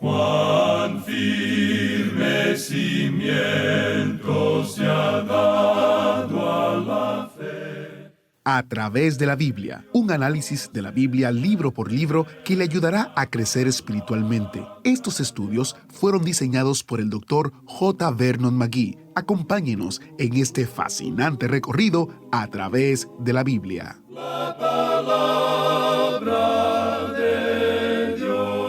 Cuán firme cimiento se ha dado a la fe. A través de la Biblia, un análisis de la Biblia libro por libro que le ayudará a crecer espiritualmente. Estos estudios fueron diseñados por el Dr. J. Vernon McGee. Acompáñenos en este fascinante recorrido a través de la Biblia. La palabra de Dios.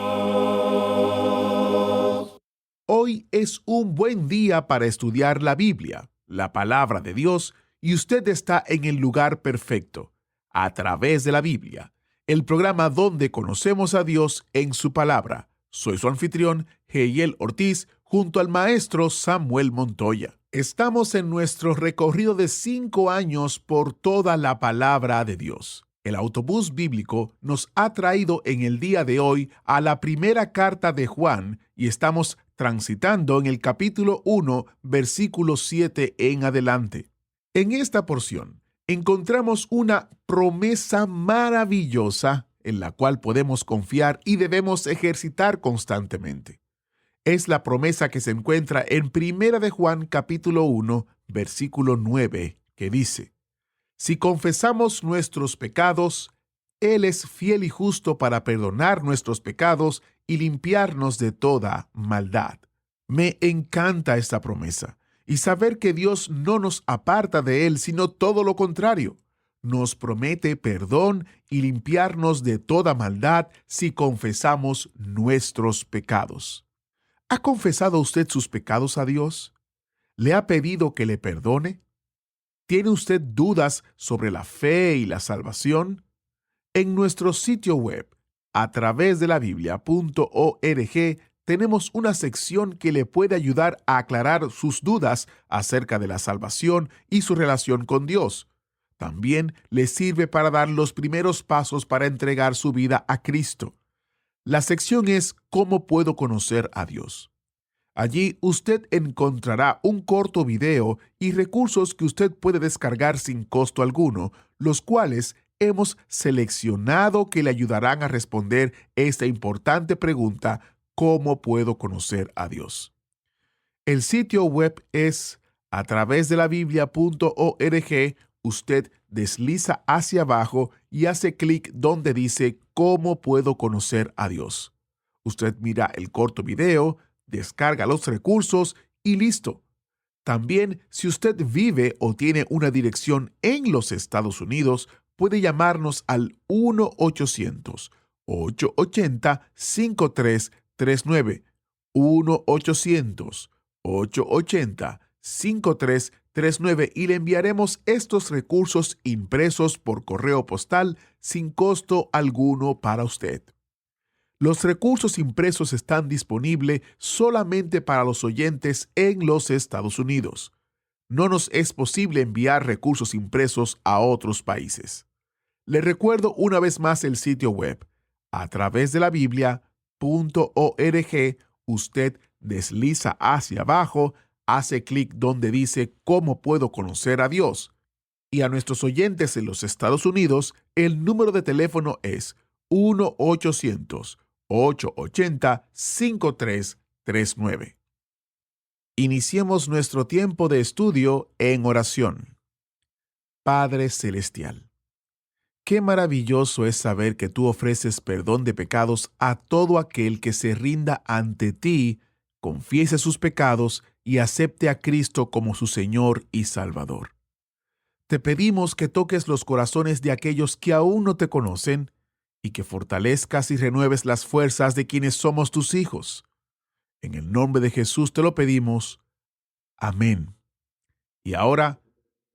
Hoy es un buen día para estudiar la Biblia, la palabra de Dios, y usted está en el lugar perfecto, a través de la Biblia, el programa donde conocemos a Dios en su palabra. Soy su anfitrión, Heiel Ortiz, junto al maestro Samuel Montoya. Estamos en nuestro recorrido de 5 años por toda la palabra de Dios. El autobús bíblico nos ha traído en el día de hoy a la primera carta de Juan y estamos transitando en el capítulo 1, versículo 7 en adelante. En esta porción encontramos una promesa maravillosa en la cual podemos confiar y debemos ejercitar constantemente. Es la promesa que se encuentra en 1 de Juan capítulo 1, versículo 9, que dice: Si confesamos nuestros pecados, Él es fiel y justo para perdonar nuestros pecados y limpiarnos de toda maldad. Me encanta esta promesa y saber que Dios no nos aparta de Él, sino todo lo contrario. Nos promete perdón y limpiarnos de toda maldad si confesamos nuestros pecados. ¿Ha confesado usted sus pecados a Dios? ¿Le ha pedido que le perdone? ¿Tiene usted dudas sobre la fe y la salvación? En nuestro sitio web, a través de la Biblia.org, tenemos una sección que le puede ayudar a aclarar sus dudas acerca de la salvación y su relación con Dios. También le sirve para dar los primeros pasos para entregar su vida a Cristo. La sección es ¿Cómo puedo conocer a Dios? Allí usted encontrará un corto video y recursos que usted puede descargar sin costo alguno, los cuales hemos seleccionado que le ayudarán a responder esta importante pregunta: ¿cómo puedo conocer a Dios? El sitio web es a través de la Biblia.org. Usted desliza hacia abajo y hace clic donde dice ¿Cómo puedo conocer a Dios? Usted mira el corto video, descarga los recursos y listo. También, si usted vive o tiene una dirección en los Estados Unidos, puede llamarnos al 1-800-880-5339. 1-800-880-5339 y le enviaremos estos recursos impresos por correo postal sin costo alguno para usted. Los recursos impresos están disponibles solamente para los oyentes en los Estados Unidos. No nos es posible enviar recursos impresos a otros países. Le recuerdo una vez más el sitio web. A través de la Biblia.org, usted desliza hacia abajo, hace clic donde dice ¿Cómo puedo conocer a Dios? Y a nuestros oyentes en los Estados Unidos, el número de teléfono es 1-800-880-5339. Iniciemos nuestro tiempo de estudio en oración. Padre Celestial, qué maravilloso es saber que tú ofreces perdón de pecados a todo aquel que se rinda ante ti, confiese sus pecados y acepte a Cristo como su Señor y Salvador. Te pedimos que toques los corazones de aquellos que aún no te conocen y que fortalezcas y renueves las fuerzas de quienes somos tus hijos. En el nombre de Jesús te lo pedimos. Amén. Y ahora,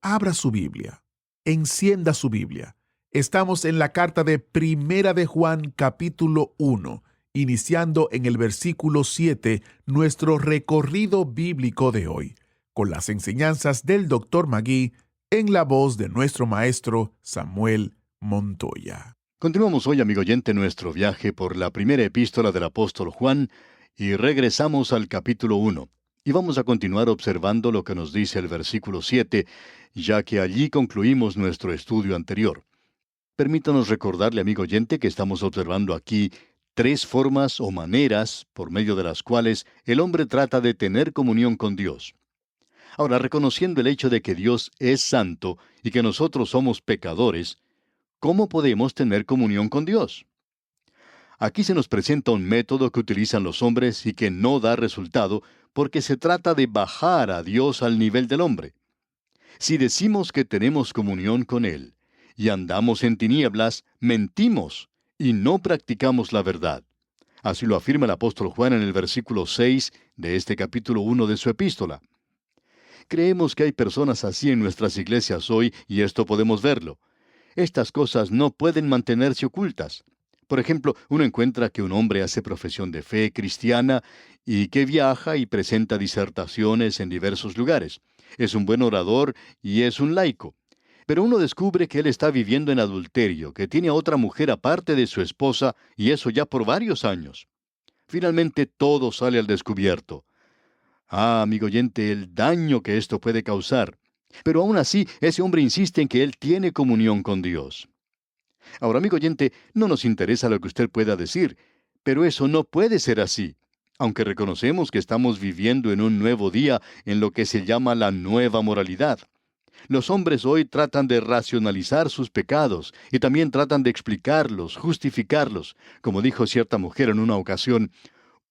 abra su Biblia, encienda su Biblia. Estamos en la carta de 1 de Juan, capítulo 1, iniciando en el versículo 7, nuestro recorrido bíblico de hoy, con las enseñanzas del Dr. McGee en la voz de nuestro maestro Samuel Montoya. Continuamos hoy, amigo oyente, nuestro viaje por la primera epístola del apóstol Juan y regresamos al capítulo 1. Y vamos a continuar observando lo que nos dice el versículo 7, ya que allí concluimos nuestro estudio anterior. Permítanos recordarle, amigo oyente, que estamos observando aquí 3 formas o maneras por medio de las cuales el hombre trata de tener comunión con Dios. Ahora, reconociendo el hecho de que Dios es santo y que nosotros somos pecadores, ¿cómo podemos tener comunión con Dios? Aquí se nos presenta un método que utilizan los hombres y que no da resultado porque se trata de bajar a Dios al nivel del hombre. Si decimos que tenemos comunión con Él y andamos en tinieblas, mentimos y no practicamos la verdad. Así lo afirma el apóstol Juan en el versículo 6 de este capítulo 1 de su epístola. Creemos que hay personas así en nuestras iglesias hoy y esto podemos verlo. Estas cosas no pueden mantenerse ocultas. Por ejemplo, uno encuentra que un hombre hace profesión de fe cristiana y que viaja y presenta disertaciones en diversos lugares. Es un buen orador y es un laico. Pero uno descubre que él está viviendo en adulterio, que tiene a otra mujer aparte de su esposa, y eso ya por varios años. Finalmente todo sale al descubierto. Ah, amigo oyente, el daño que esto puede causar. Pero aún así, ese hombre insiste en que él tiene comunión con Dios. Ahora, amigo oyente, no nos interesa lo que usted pueda decir, pero eso no puede ser así. Aunque reconocemos que estamos viviendo en un nuevo día en lo que se llama la nueva moralidad. Los hombres hoy tratan de racionalizar sus pecados y también tratan de explicarlos, justificarlos. Como dijo cierta mujer en una ocasión,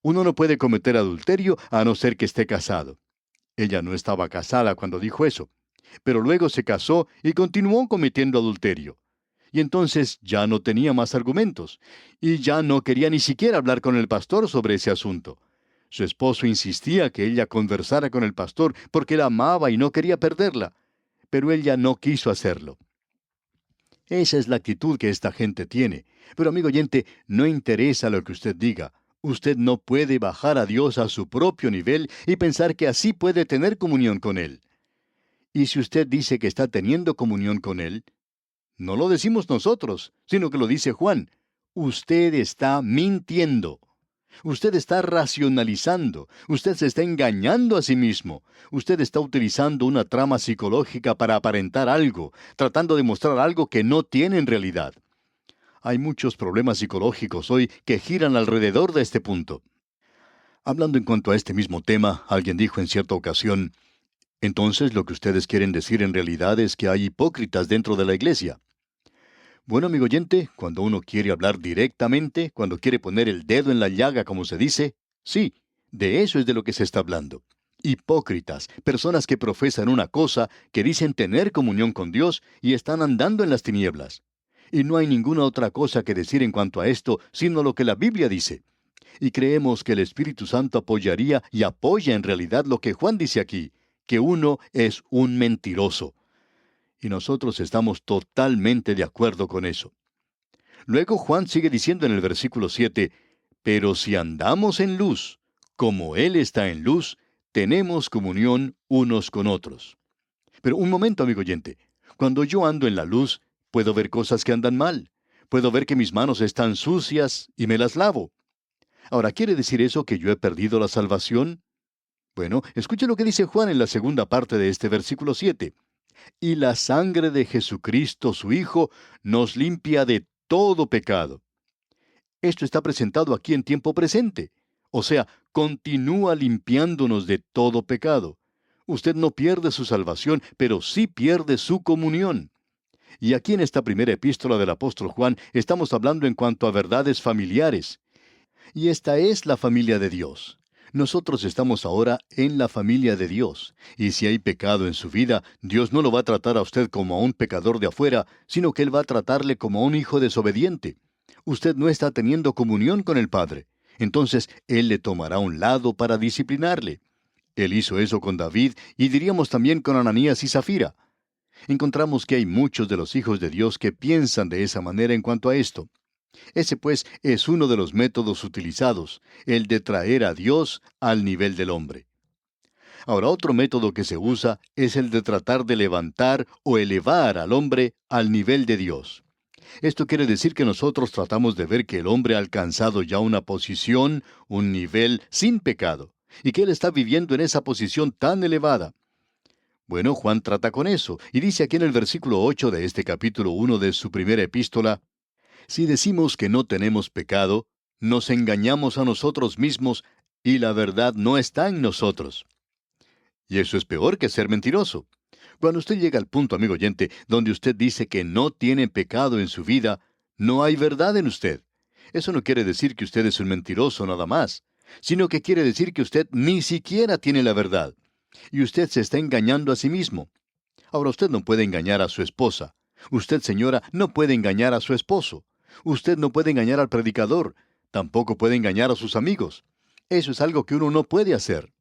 uno no puede cometer adulterio a no ser que esté casado. Ella no estaba casada cuando dijo eso, pero luego se casó y continuó cometiendo adulterio. Y entonces ya no tenía más argumentos, y ya no quería ni siquiera hablar con el pastor sobre ese asunto. Su esposo insistía que ella conversara con el pastor porque la amaba y no quería perderla, pero ella no quiso hacerlo. Esa es la actitud que esta gente tiene. Pero amigo oyente, no interesa lo que usted diga. Usted no puede bajar a Dios a su propio nivel y pensar que así puede tener comunión con Él. Y si usted dice que está teniendo comunión con Él, no lo decimos nosotros, sino que lo dice Juan. Usted está mintiendo. Usted está racionalizando. Usted se está engañando a sí mismo. Usted está utilizando una trama psicológica para aparentar algo, tratando de mostrar algo que no tiene en realidad. Hay muchos problemas psicológicos hoy que giran alrededor de este punto. Hablando en cuanto a este mismo tema, alguien dijo en cierta ocasión, entonces lo que ustedes quieren decir en realidad es que hay hipócritas dentro de la iglesia. Bueno, amigo oyente, cuando uno quiere hablar directamente, cuando quiere poner el dedo en la llaga, como se dice, sí, de eso es de lo que se está hablando. Hipócritas, personas que profesan una cosa, que dicen tener comunión con Dios y están andando en las tinieblas. Y no hay ninguna otra cosa que decir en cuanto a esto, sino lo que la Biblia dice. Y creemos que el Espíritu Santo apoyaría y apoya en realidad lo que Juan dice aquí, que uno es un mentiroso. Y nosotros estamos totalmente de acuerdo con eso. Luego Juan sigue diciendo en el versículo 7, pero si andamos en luz, como Él está en luz, tenemos comunión unos con otros. Pero un momento, amigo oyente, cuando yo ando en la luz, puedo ver cosas que andan mal. Puedo ver que mis manos están sucias y me las lavo. Ahora, ¿quiere decir eso que yo he perdido la salvación? Bueno, escuche lo que dice Juan en la segunda parte de este versículo 7. Y la sangre de Jesucristo, su Hijo, nos limpia de todo pecado. Esto está presentado aquí en tiempo presente. O sea, continúa limpiándonos de todo pecado. Usted no pierde su salvación, pero sí pierde su comunión. Y aquí en esta primera epístola del apóstol Juan estamos hablando en cuanto a verdades familiares. Y esta es la familia de Dios. Nosotros estamos ahora en la familia de Dios, y si hay pecado en su vida, Dios no lo va a tratar a usted como a un pecador de afuera, sino que Él va a tratarle como a un hijo desobediente. Usted no está teniendo comunión con el Padre. Entonces Él le tomará a un lado para disciplinarle. Él hizo eso con David y diríamos también con Ananías y Zafira. Encontramos que hay muchos de los hijos de Dios que piensan de esa manera en cuanto a esto. Ese, pues, es uno de los métodos utilizados, el de traer a Dios al nivel del hombre. Ahora, otro método que se usa es el de tratar de levantar o elevar al hombre al nivel de Dios. Esto quiere decir que nosotros tratamos de ver que el hombre ha alcanzado ya una posición, un nivel sin pecado, y que él está viviendo en esa posición tan elevada. Bueno, Juan trata con eso, y dice aquí en el versículo 8 de este capítulo 1 de su primera epístola, si decimos que no tenemos pecado, nos engañamos a nosotros mismos y la verdad no está en nosotros. Y eso es peor que ser mentiroso. Cuando usted llega al punto, amigo oyente, donde usted dice que no tiene pecado en su vida, no hay verdad en usted. Eso no quiere decir que usted es un mentiroso nada más, sino que quiere decir que usted ni siquiera tiene la verdad. Y usted se está engañando a sí mismo. Ahora usted no puede engañar a su esposa. Usted, señora, no puede engañar a su esposo. Usted no puede engañar al predicador. Tampoco puede engañar a sus amigos. Eso es algo que uno no puede hacer.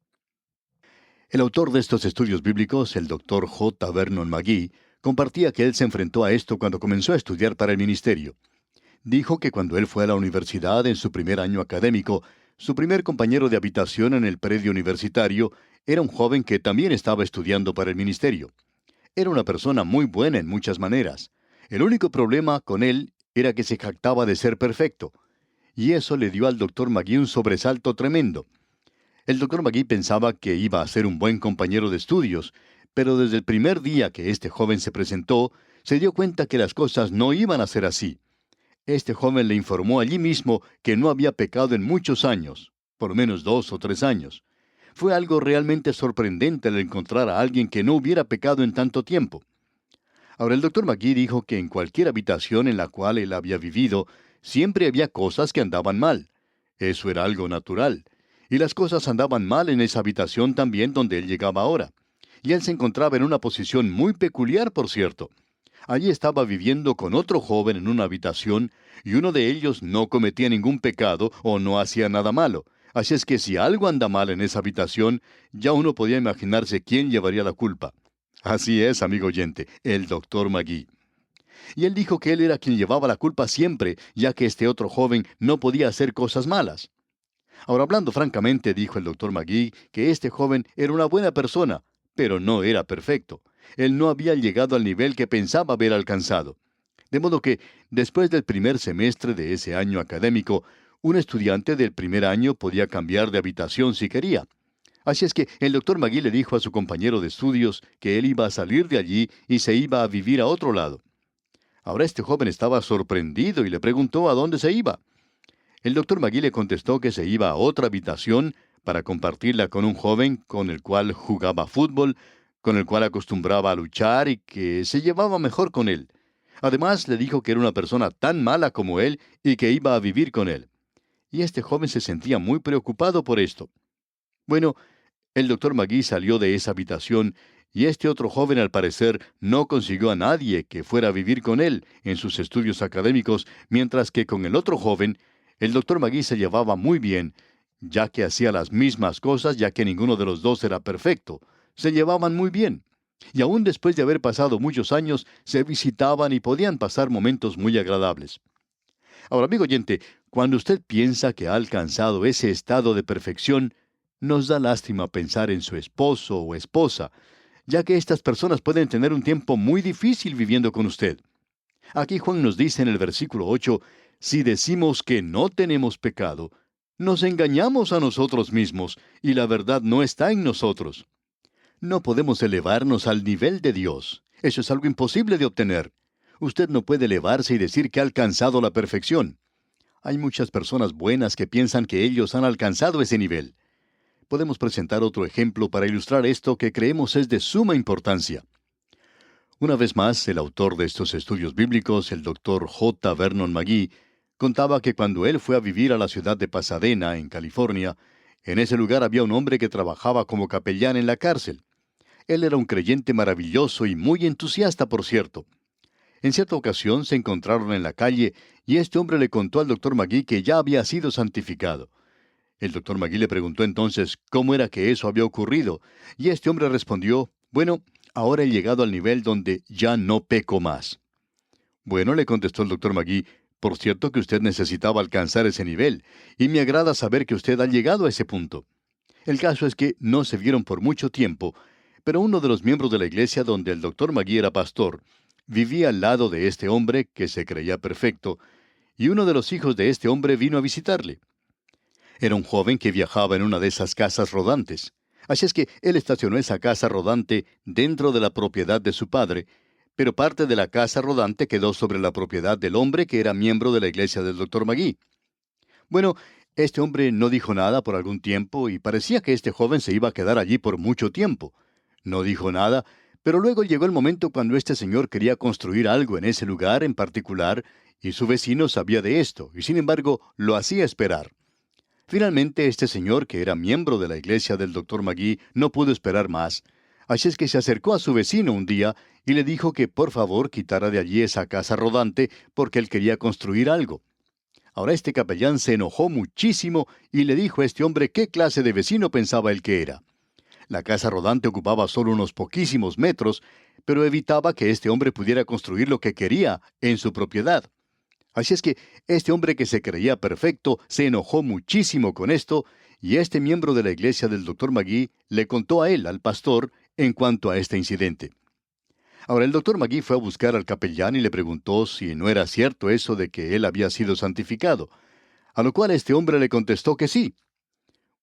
El autor de estos estudios bíblicos, el Dr. J. Vernon McGee, compartía que él se enfrentó a esto cuando comenzó a estudiar para el ministerio. Dijo que cuando él fue a la universidad en su primer año académico, su primer compañero de habitación en el predio universitario era un joven que también estaba estudiando para el ministerio. Era una persona muy buena en muchas maneras. El único problema con él era que se jactaba de ser perfecto. Y eso le dio al Dr. McGee un sobresalto tremendo. El Dr. McGee pensaba que iba a ser un buen compañero de estudios, pero desde el primer día que este joven se presentó, se dio cuenta que las cosas no iban a ser así. Este joven le informó allí mismo que no había pecado en muchos años, por lo menos 2 o 3 años. Fue algo realmente sorprendente el encontrar a alguien que no hubiera pecado en tanto tiempo. Ahora, el Dr. McGee dijo que en cualquier habitación en la cual él había vivido, siempre había cosas que andaban mal. Eso era algo natural. Y las cosas andaban mal en esa habitación también donde él llegaba ahora. Y él se encontraba en una posición muy peculiar, por cierto. Allí estaba viviendo con otro joven en una habitación, y uno de ellos no cometía ningún pecado o no hacía nada malo. Así es que si algo anda mal en esa habitación, ya uno podía imaginarse quién llevaría la culpa. Así es, amigo oyente, el Dr. McGee. Y él dijo que él era quien llevaba la culpa siempre, ya que este otro joven no podía hacer cosas malas. Ahora, hablando francamente, dijo el Dr. McGee que este joven era una buena persona, pero no era perfecto. Él no había llegado al nivel que pensaba haber alcanzado. De modo que, después del primer semestre de ese año académico, un estudiante del primer año podía cambiar de habitación si quería. Así es que el Dr. McGee le dijo a su compañero de estudios que él iba a salir de allí y se iba a vivir a otro lado. Ahora este joven estaba sorprendido y le preguntó a dónde se iba. El Dr. McGee le contestó que se iba a otra habitación para compartirla con un joven con el cual jugaba fútbol, con el cual acostumbraba a luchar y que se llevaba mejor con él. Además, le dijo que era una persona tan mala como él y que iba a vivir con él. Y este joven se sentía muy preocupado por esto. Bueno, el Dr. McGee salió de esa habitación y este otro joven al parecer no consiguió a nadie que fuera a vivir con él en sus estudios académicos, mientras que con el otro joven, el Dr. McGee se llevaba muy bien, ya que hacía las mismas cosas, ya que ninguno de los dos era perfecto. Se llevaban muy bien. Y aún después de haber pasado muchos años, se visitaban y podían pasar momentos muy agradables. Ahora, amigo oyente, cuando usted piensa que ha alcanzado ese estado de perfección, nos da lástima pensar en su esposo o esposa, ya que estas personas pueden tener un tiempo muy difícil viviendo con usted. Aquí Juan nos dice en el versículo 8, si decimos que no tenemos pecado, nos engañamos a nosotros mismos y la verdad no está en nosotros. No podemos elevarnos al nivel de Dios. Eso es algo imposible de obtener. Usted no puede elevarse y decir que ha alcanzado la perfección. Hay muchas personas buenas que piensan que ellos han alcanzado ese nivel. Podemos presentar otro ejemplo para ilustrar esto que creemos es de suma importancia. Una vez más, el autor de estos estudios bíblicos, el Dr. J. Vernon McGee, contaba que cuando él fue a vivir a la ciudad de Pasadena, en California, en ese lugar había un hombre que trabajaba como capellán en la cárcel. Él era un creyente maravilloso y muy entusiasta, por cierto. En cierta ocasión se encontraron en la calle y este hombre le contó al Dr. McGee que ya había sido santificado. El Dr. McGee le preguntó entonces cómo era que eso había ocurrido, y este hombre respondió, bueno, ahora he llegado al nivel donde ya no peco más. Bueno, le contestó el Dr. McGee, por cierto que usted necesitaba alcanzar ese nivel, y me agrada saber que usted ha llegado a ese punto. El caso es que no se vieron por mucho tiempo, pero uno de los miembros de la iglesia donde el Dr. McGee era pastor, vivía al lado de este hombre que se creía perfecto, y uno de los hijos de este hombre vino a visitarle. Era un joven que viajaba en una de esas casas rodantes. Así es que él estacionó esa casa rodante dentro de la propiedad de su padre, pero parte de la casa rodante quedó sobre la propiedad del hombre que era miembro de la iglesia del Dr. McGee. Bueno, este hombre no dijo nada por algún tiempo y parecía que este joven se iba a quedar allí por mucho tiempo. No dijo nada, pero luego llegó el momento cuando este señor quería construir algo en ese lugar en particular y su vecino sabía de esto y sin embargo lo hacía esperar. Finalmente, este señor, que era miembro de la iglesia del Dr. Magee, no pudo esperar más. Así es que se acercó a su vecino un día y le dijo que por favor quitara de allí esa casa rodante porque él quería construir algo. Ahora este capellán se enojó muchísimo y le dijo a este hombre qué clase de vecino pensaba él que era. La casa rodante ocupaba solo unos poquísimos metros, pero evitaba que este hombre pudiera construir lo que quería en su propiedad. Así es que este hombre que se creía perfecto se enojó muchísimo con esto, y este miembro de la iglesia del Dr. Magee le contó a él, al pastor, en cuanto a este incidente. Ahora el Dr. Magee fue a buscar al capellán y le preguntó si no era cierto eso de que él había sido santificado, a lo cual este hombre le contestó que sí.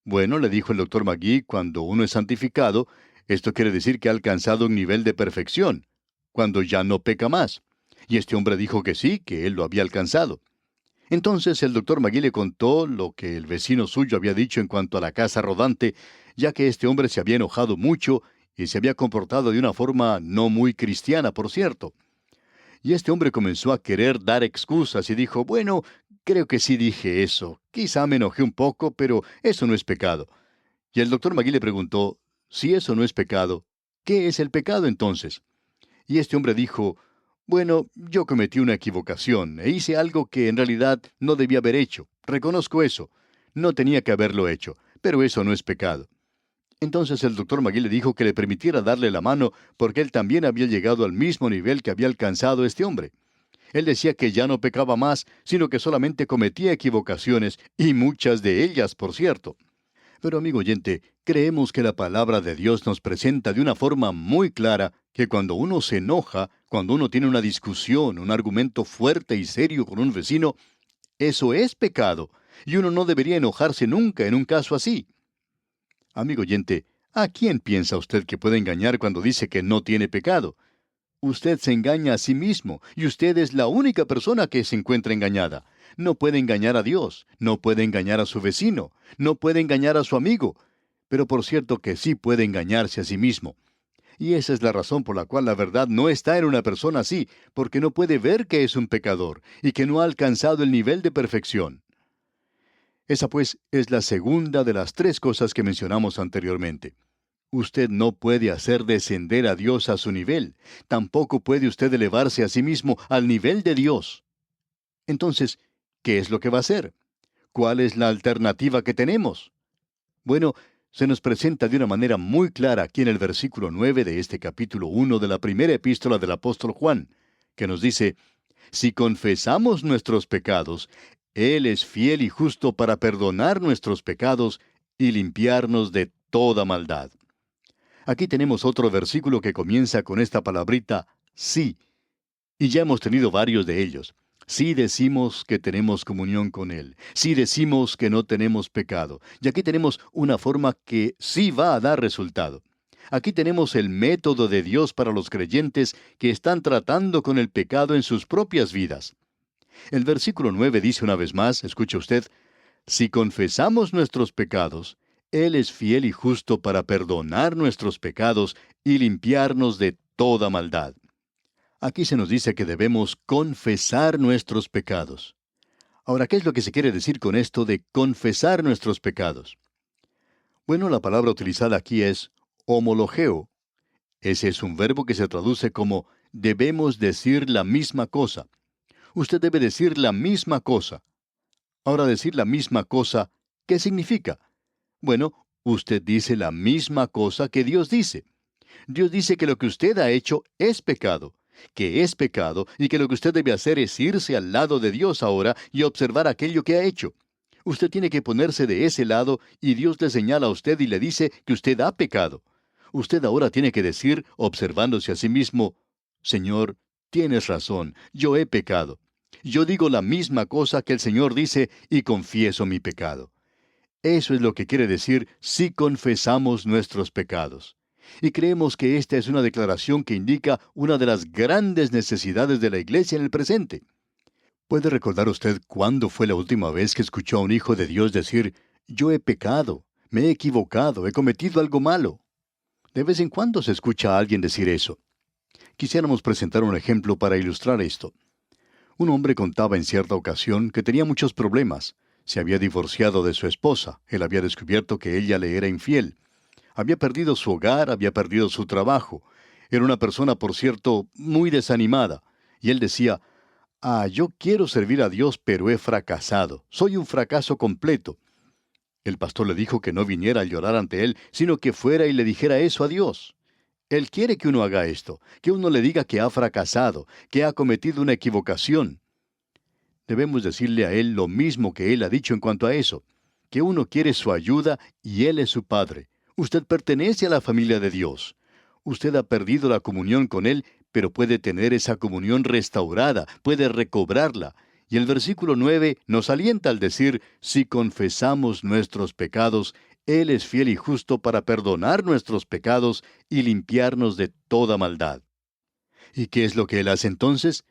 Bueno, le dijo el Dr. Magee, cuando uno es santificado, esto quiere decir que ha alcanzado un nivel de perfección, cuando ya no peca más. Y este hombre dijo que sí, que él lo había alcanzado. Entonces el Dr. Magee le contó lo que el vecino suyo había dicho en cuanto a la casa rodante, ya que este hombre se había enojado mucho y se había comportado de una forma no muy cristiana, por cierto. Y este hombre comenzó a querer dar excusas y dijo, bueno, creo que sí dije eso. Quizá me enojé un poco, pero eso no es pecado. Y el Dr. Magee le preguntó, si eso no es pecado, ¿qué es el pecado entonces? Y este hombre dijo, bueno, yo cometí una equivocación e hice algo que en realidad no debía haber hecho. Reconozco eso. No tenía que haberlo hecho, pero eso no es pecado. Entonces el Dr. Magee le dijo que le permitiera darle la mano porque él también había llegado al mismo nivel que había alcanzado este hombre. Él decía que ya no pecaba más, sino que solamente cometía equivocaciones, y muchas de ellas, por cierto. Pero amigo oyente, creemos que la palabra de Dios nos presenta de una forma muy clara que cuando uno se enoja, cuando uno tiene una discusión, un argumento fuerte y serio con un vecino, eso es pecado, y uno no debería enojarse nunca en un caso así. Amigo oyente, ¿a quién piensa usted que puede engañar cuando dice que no tiene pecado? Usted se engaña a sí mismo, y usted es la única persona que se encuentra engañada. No puede engañar a Dios, no puede engañar a su vecino, no puede engañar a su amigo, pero por cierto que sí puede engañarse a sí mismo. Y esa es la razón por la cual la verdad no está en una persona así, porque no puede ver que es un pecador y que no ha alcanzado el nivel de perfección. Esa pues es la segunda de las tres cosas que mencionamos anteriormente. Usted no puede hacer descender a Dios a su nivel. Tampoco puede usted elevarse a sí mismo al nivel de Dios. Entonces, ¿qué es lo que va a hacer? ¿Cuál es la alternativa que tenemos? Bueno, se nos presenta de una manera muy clara aquí en el versículo 9 de este capítulo 1 de la primera epístola del apóstol Juan, que nos dice, si confesamos nuestros pecados, Él es fiel y justo para perdonar nuestros pecados y limpiarnos de toda maldad. Aquí tenemos otro versículo que comienza con esta palabrita, sí. Y ya hemos tenido varios de ellos. Sí decimos que tenemos comunión con Él. Sí decimos que no tenemos pecado. Y aquí tenemos una forma que sí va a dar resultado. Aquí tenemos el método de Dios para los creyentes que están tratando con el pecado en sus propias vidas. El versículo 9 dice una vez más, escuche usted, si confesamos nuestros pecados, Él es fiel y justo para perdonar nuestros pecados y limpiarnos de toda maldad. Aquí se nos dice que debemos confesar nuestros pecados. Ahora, ¿qué es lo que se quiere decir con esto de confesar nuestros pecados? Bueno, la palabra utilizada aquí es homologeo. Ese es un verbo que se traduce como debemos decir la misma cosa. Usted debe decir la misma cosa. Ahora, decir la misma cosa, ¿qué significa? Bueno, usted dice la misma cosa que Dios dice. Dios dice que lo que usted ha hecho es pecado, que es pecado y que lo que usted debe hacer es irse al lado de Dios ahora y observar aquello que ha hecho. Usted tiene que ponerse de ese lado y Dios le señala a usted y le dice que usted ha pecado. Usted ahora tiene que decir, observándose a sí mismo, Señor, tienes razón, yo he pecado. Yo digo la misma cosa que el Señor dice y confieso mi pecado. Eso es lo que quiere decir si confesamos nuestros pecados. Y creemos que esta es una declaración que indica una de las grandes necesidades de la iglesia en el presente. ¿Puede recordar usted cuándo fue la última vez que escuchó a un hijo de Dios decir, yo he pecado, me he equivocado, he cometido algo malo? De vez en cuando se escucha a alguien decir eso. Quisiéramos presentar un ejemplo para ilustrar esto. Un hombre contaba en cierta ocasión que tenía muchos problemas. Se había divorciado de su esposa. Él había descubierto que ella le era infiel. Había perdido su hogar, había perdido su trabajo. Era una persona, por cierto, muy desanimada. Y él decía, yo quiero servir a Dios, pero he fracasado. Soy un fracaso completo. El pastor le dijo que no viniera a llorar ante él, sino que fuera y le dijera eso a Dios. Él quiere que uno haga esto, que uno le diga que ha fracasado, que ha cometido una equivocación. Debemos decirle a Él lo mismo que Él ha dicho en cuanto a eso, que uno quiere su ayuda y Él es su Padre. Usted pertenece a la familia de Dios. Usted ha perdido la comunión con Él, pero puede tener esa comunión restaurada, puede recobrarla. Y el versículo 9 nos alienta al decir, si confesamos nuestros pecados, Él es fiel y justo para perdonar nuestros pecados y limpiarnos de toda maldad. ¿Y qué es lo que Él hace entonces?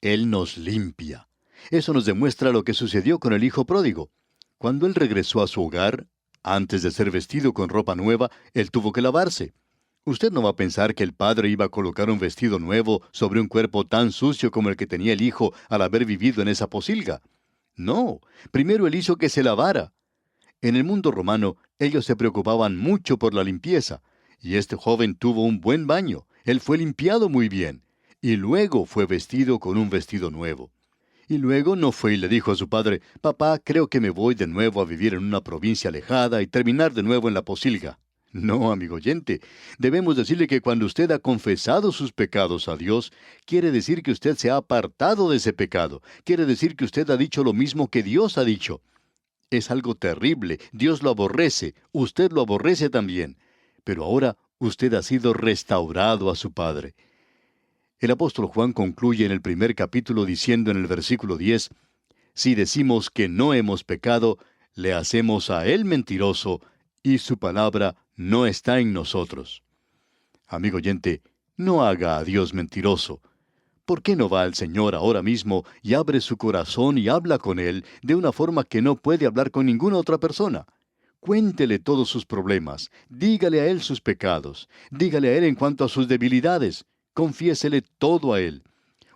Él nos limpia. Eso nos demuestra lo que sucedió con el hijo pródigo. Cuando él regresó a su hogar, antes de ser vestido con ropa nueva, él tuvo que lavarse. Usted no va a pensar que el padre iba a colocar un vestido nuevo sobre un cuerpo tan sucio como el que tenía el hijo al haber vivido en esa pocilga. No, primero él hizo que se lavara. En el mundo romano, ellos se preocupaban mucho por la limpieza, y este joven tuvo un buen baño. Él fue limpiado muy bien, y luego fue vestido con un vestido nuevo. Y luego no fue y le dijo a su padre, papá, creo que me voy de nuevo a vivir en una provincia alejada y terminar de nuevo en la pocilga. No, amigo oyente, debemos decirle que cuando usted ha confesado sus pecados a Dios, quiere decir que usted se ha apartado de ese pecado, quiere decir que usted ha dicho lo mismo que Dios ha dicho. Es algo terrible, Dios lo aborrece, usted lo aborrece también, pero ahora usted ha sido restaurado a su Padre. El apóstol Juan concluye en el primer capítulo diciendo en el versículo 10, si decimos que no hemos pecado, le hacemos a Él mentiroso, y su palabra no está en nosotros. Amigo oyente, no haga a Dios mentiroso. ¿Por qué no va al Señor ahora mismo y abre su corazón y habla con Él de una forma que no puede hablar con ninguna otra persona? Cuéntele todos sus problemas, dígale a Él sus pecados, dígale a Él en cuanto a sus debilidades, confiésele todo a Él.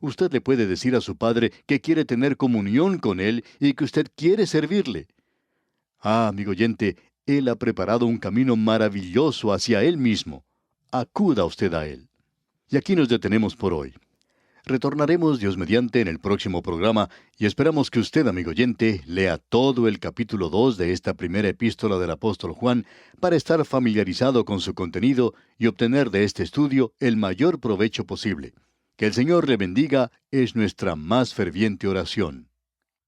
Usted le puede decir a su Padre que quiere tener comunión con Él y que usted quiere servirle. Amigo oyente, Él ha preparado un camino maravilloso hacia Él mismo. Acuda usted a Él. Y aquí nos detenemos por hoy. Retornaremos, Dios mediante, en el próximo programa y esperamos que usted, amigo oyente, lea todo el capítulo 2 de esta primera epístola del apóstol Juan para estar familiarizado con su contenido y obtener de este estudio el mayor provecho posible. Que el Señor le bendiga es nuestra más ferviente oración.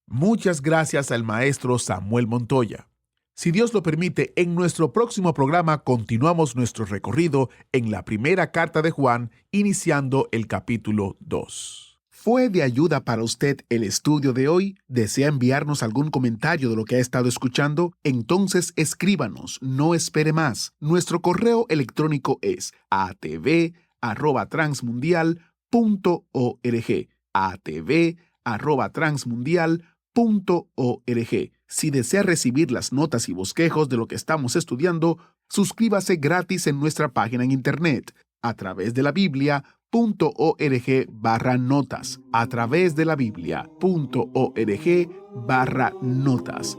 Muchas gracias al maestro Samuel Montoya. Si Dios lo permite, en nuestro próximo programa continuamos nuestro recorrido en la primera carta de Juan, iniciando el capítulo 2. ¿Fue de ayuda para usted el estudio de hoy? ¿Desea enviarnos algún comentario de lo que ha estado escuchando? Entonces escríbanos, no espere más. Nuestro correo electrónico es atv@transmundial.org. atv@transmundial.org. Si desea recibir las notas y bosquejos de lo que estamos estudiando, suscríbase gratis en nuestra página en internet a través de la Biblia.org/notas. A través de la Biblia.org/notas.